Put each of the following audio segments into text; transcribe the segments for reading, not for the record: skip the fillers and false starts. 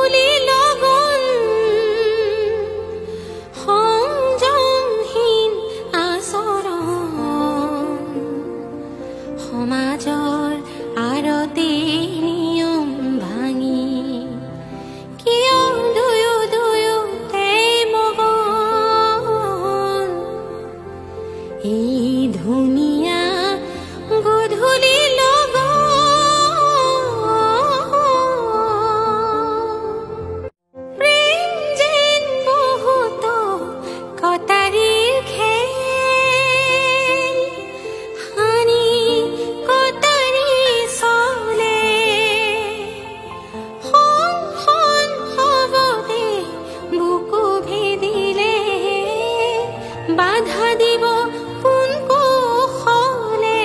গধূলি লগন সংযমহীন আচৰণ সমাজৰ আৰতে নিয়ম ভাঙি কিয় দুয়োতে মগন এই ধুনীয়া গধূলি বাধা দিব কোন কৌশলে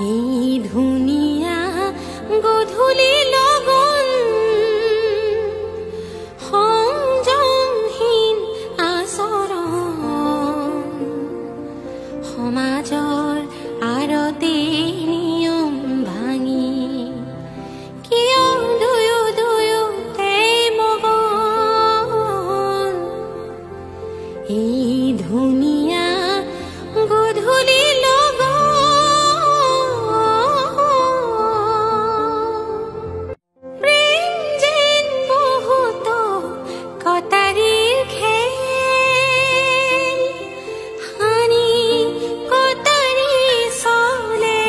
এই ধুনীয়া গধূলি লগন সংযমহীন আচৰণ সমাজৰ আৰতে নিয়ম ভাঙি কিয় দুয়োতে মগন এই ধুনীয়া গধূলি প্ৰেম যেন বহুত কটাৰীৰ খেল হানি কটাৰী চলে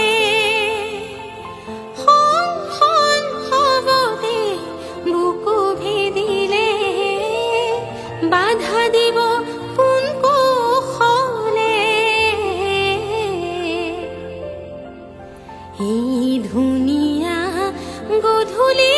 হবতে বুকু ভেদিলে বাধা দিব কোন কৌশলে এই ধুনীয়া গধূলি